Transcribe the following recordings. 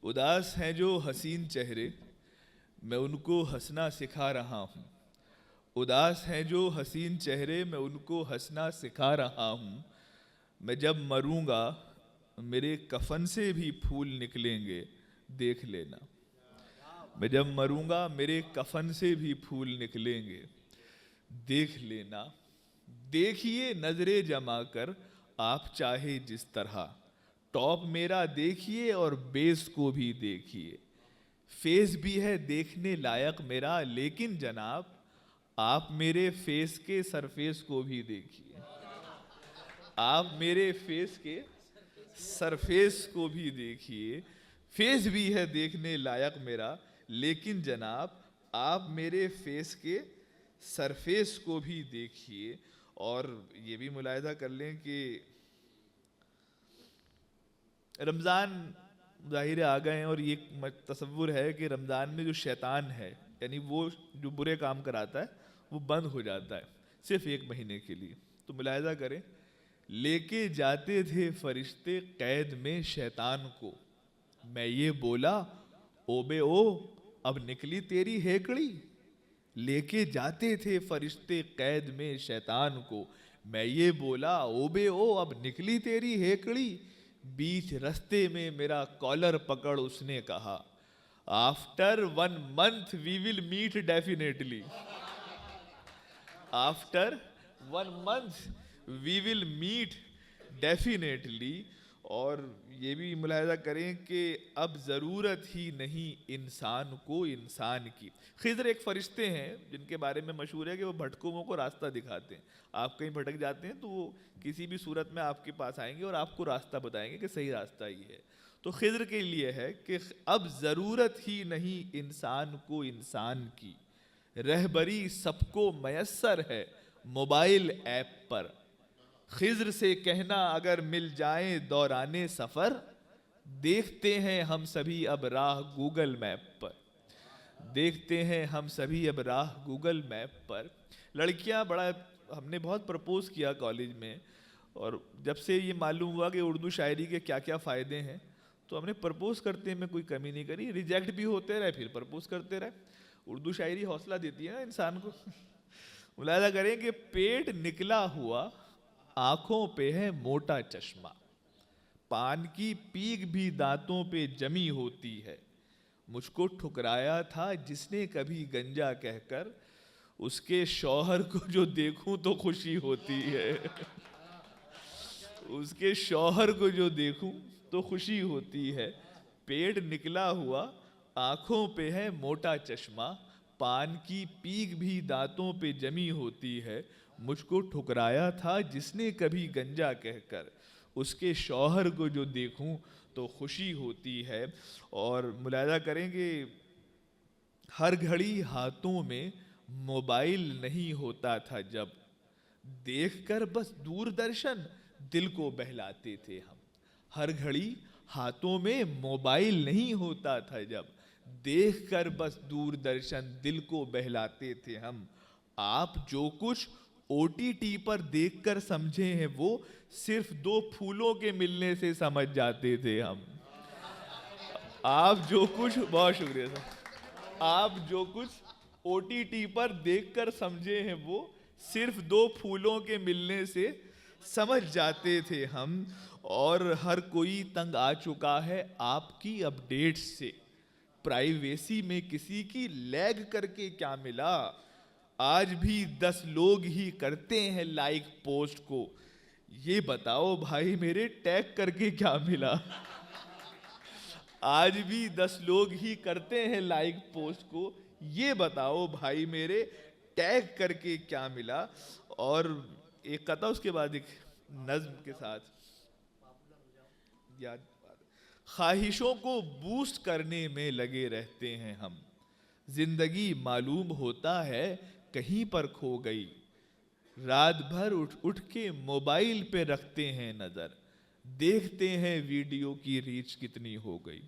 اداس ہیں جو حسین چہرے، میں ان کو ہنسنا سکھا رہا ہوں۔ اداس ہیں جو حسین چہرے، میں ان کو ہنسنا سکھا رہا ہوں۔ میں جب مروں گا میرے کفن سے بھی پھول نکلیں گے، دیکھ لینا۔ میں جب مروں گا میرے کفن سے بھی پھول نکلیں گے، دیکھ لینا۔ دیکھیے نظریں جما کر آپ چاہے جس طرح، ٹاپ میرا دیکھیے اور بیس کو بھی دیکھیے۔ فیس بھی ہے دیکھنے لائق میرا، لیکن جناب آپ میرے فیس کے سرفیس کو بھی دیکھیے۔ آپ میرے فیس کے سرفیس کو بھی دیکھیے۔ فیس بھی ہے دیکھنے لائق میرا، لیکن جناب آپ میرے فیس کے سرفیس کو بھی دیکھیے۔ اور یہ بھی ملاحظہ کر لیں کہ رمضان ظاہر آ گئے ہیں، اور یہ تصور ہے کہ رمضان میں جو شیطان ہے، یعنی وہ جو برے کام کراتا ہے، وہ بند ہو جاتا ہے صرف ایک مہینے کے لیے۔ تو ملاحظہ کریں، لے کے جاتے تھے فرشتے قید میں شیطان کو، میں یہ بولا او بے او اب نکلی تیری ہیکڑی۔ لے کے جاتے تھے فرشتے قید میں شیطان کو، میں یہ بولا او بے او اب نکلی تیری ہیکڑی۔ بیچ رستے میں میرا کالر پکڑ اس نے کہا، after 1 month we will meet definitely۔ After 1 month we will meet definitely۔ اور یہ بھی ملاحظہ کریں کہ اب ضرورت ہی نہیں انسان کو انسان کی۔ خضر ایک فرشتے ہیں جن کے بارے میں مشہور ہے کہ وہ بھٹکوں کو راستہ دکھاتے ہیں۔ آپ کہیں بھٹک جاتے ہیں تو وہ کسی بھی صورت میں آپ کے پاس آئیں گے اور آپ کو راستہ بتائیں گے کہ صحیح راستہ یہ ہے۔ تو خضر کے لیے ہے کہ اب ضرورت ہی نہیں انسان کو انسان کی، رہبری سب کو میسر ہے موبائل ایپ پر۔ خضر سے کہنا اگر مل جائیں دوران سفر، دیکھتے ہیں ہم سبھی اب راہ گوگل میپ پر۔ دیکھتے ہیں ہم سبھی اب راہ گوگل میپ پر۔ لڑکیاں ہم نے بہت پرپوز کیا کالج میں، اور جب سے یہ معلوم ہوا کہ اردو شاعری کے کیا کیا فائدے ہیں، تو ہم نے پرپوز کرتے میں کوئی کمی نہیں کری، ریجیکٹ بھی ہوتے رہے پھر پرپوز کرتے رہے۔ اردو شاعری حوصلہ دیتی ہے نا انسان کو۔ ملاحظہ کریں کہ پیٹ نکلا ہوا آنکھوں پہ ہے موٹا چشمہ، پان کی پیک بھی دانتوں پہ جمی ہوتی ہے۔ مجھ کو ٹھکرایا تھا جس نے کبھی گنجا کہہ کر، اس کے شوہر کو جو دیکھوں تو خوشی ہوتی ہے۔ اس کے شوہر کو جو دیکھوں تو خوشی ہوتی ہے۔ پیٹ نکلا ہوا آنکھوں پہ ہے موٹا چشمہ، پان کی پیک بھی دانتوں پہ جمی ہوتی ہے۔ مجھ کو ٹھکرایا تھا جس نے کبھی گنجا کہہ کر، اس کے شوہر کو جو دیکھوں تو خوشی ہوتی ہے۔ اور ملاحظہ کریں کہ ہر گھڑی ہاتھوں میں موبائل نہیں ہوتا تھا جب، دیکھ کر بس دوردرشن دل کو بہلاتے تھے ہم۔ ہر گھڑی ہاتھوں میں موبائل نہیں ہوتا تھا جب، دیکھ کر بس دوردرشن دل کو بہلاتے تھے ہم۔ آپ جو کچھ او ٹی ٹی پر دیکھ کر سمجھے ہیں وہ صرف 2 پھولوں کے ملنے سے سمجھ جاتے تھے ہم۔ آپ جو کچھ، بہت شکریہ سر، آپ جو کچھ او ٹی ٹی پر دیکھ کر سمجھے ہیں وہ صرف 2 پھولوں کے ملنے سے سمجھ جاتے تھے ہم۔ اور ہر کوئی تنگ آ چکا ہے آپ کی اپڈیٹ سے، پرائیویسی میں کسی کی لیگ کر کے کیا ملا؟ آج بھی 10 لوگ ہی کرتے ہیں لائک پوسٹ کو، یہ بتاؤ بھائی میرے ٹیگ کر کے کیا ملا؟ آج بھی 10 لوگ ہی کرتے ہیں لائک پوسٹ کو، یہ بتاؤ بھائی میرے ٹیگ کر کے کیا ملا؟ اور ایک قطعہ اس کے بعد ایک نظم کے ساتھ یاد، خواہشوں کو بوسٹ کرنے میں لگے رہتے ہیں ہم، زندگی معلوم ہوتا ہے کہیں پر کھو گئی، رات بھر اٹھ کے موبائل پہ رکھتے ہیں نظر، دیکھتے ہیں ویڈیو کی ریچ کتنی ہو گئی،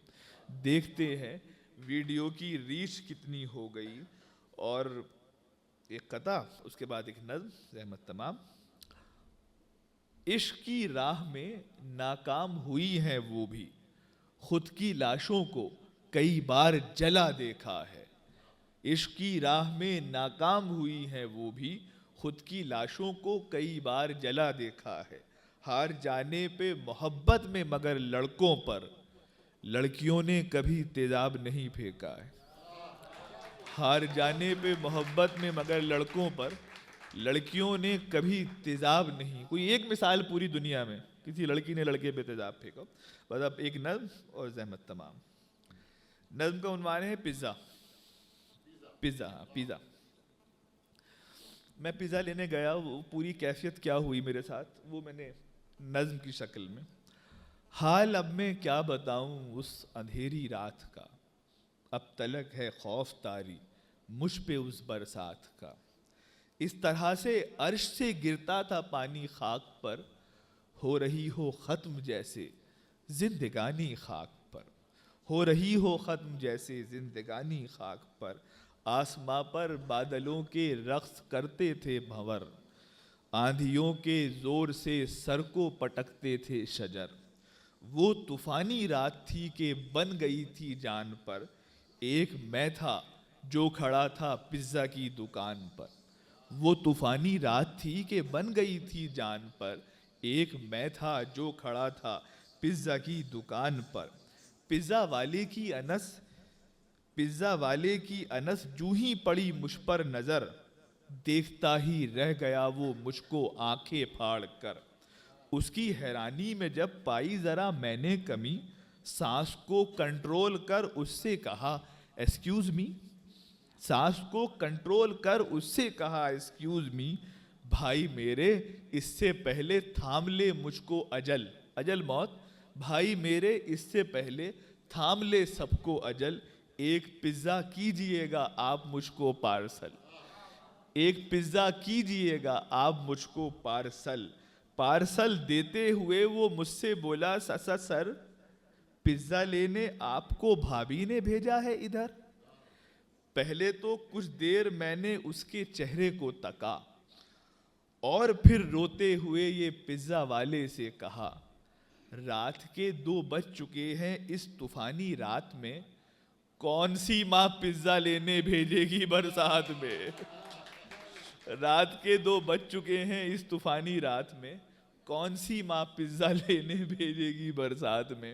دیکھتے ہیں ویڈیو کی ریچ کتنی ہو گئی۔ اور ایک قطعہ اس کے بعد ایک نظم، رحمت تمام۔ عشق کی راہ میں ناکام ہوئی ہیں وہ بھی، خود کی لاشوں کو کئی بار جلا دیکھا ہے. عشق کی راہ میں ناکام ہوئی ہیں وہ بھی خود کی لاشوں کو کئی بار جلا دیکھا ہے. ہار جانے پہ محبت میں مگر لڑکوں پر لڑکیوں نے کبھی تیزاب نہیں پھینکا ہے. ہار جانے پہ محبت میں مگر لڑکوں پر لڑکیوں نے کبھی تیزاب نہیں. کوئی ایک مثال پوری دنیا میں کسی لڑکی نے لڑکے پہ تیزاب پھینکا. بس اب ایک نظم اور زحمت تمام. نظم کا عنوان ہے پیزا. پیزا. میں پیزا لینے گیا, وہ پوری کیفیت کیا ہوئی میرے ساتھ وہ میں نے نظم کی شکل میں. حال اب میں کیا بتاؤں اس اندھیری رات کا, اب تلک ہے خوف طاری مجھ پہ اس برسات کا. اس طرح سے عرش سے گرتا تھا پانی خاک پر, ہو رہی ہو ختم جیسے زندگانی خاک پر. ہو رہی ہو ختم جیسے زندگانی خاک پر. آسماں پر بادلوں کے رقص کرتے تھے بھنور, آندھیوں کے زور سے سر کو پٹکتے تھے شجر. وہ طوفانی رات تھی کہ بن گئی تھی جان پر, ایک میں تھا جو کھڑا تھا پزا کی دکان پر. وہ طوفانی رات تھی کہ بن گئی تھی جان پر, ایک میں تھا جو کھڑا تھا پزا کی دکان پر. پزا والے کی انس جو ہی پڑی مجھ پر نظر, دیکھتا ہی رہ گیا وہ مجھ کو آنکھیں پھاڑ کر. اس کی حیرانی میں جب پائی ذرا میں نے کمی, سانس کو کنٹرول کر اس سے کہا ایکسکیوز می. سانس کو کنٹرول کر اس سے کہا ایکسکیوز می. بھائی میرے اس سے پہلے تھام لے مجھ کو اجل موت. بھائی میرے اس سے پہلے تھام لے سب کو اجل. ایک پزا کیجئے گا آپ مجھ کو پارسل. ایک پزا کیجئے گا آپ مجھ کو پارسل. پارسل دیتے ہوئے وہ مجھ سے بولا سر پزا لینے آپ کو بھابھی نے بھیجا ہے ادھر. پہلے تو کچھ دیر میں نے اس کے چہرے کو تکا, اور پھر روتے ہوئے یہ پزا والے سے کہا رات کے 2 بج چکے ہیں اس طوفانی رات میں, کون سی ماں پزا لینے بھیجے گی برسات میں. رات کے 2 بج چکے ہیں اس طوفانی رات میں, کون سی ماں پزا لینے بھیجے گی برسات میں.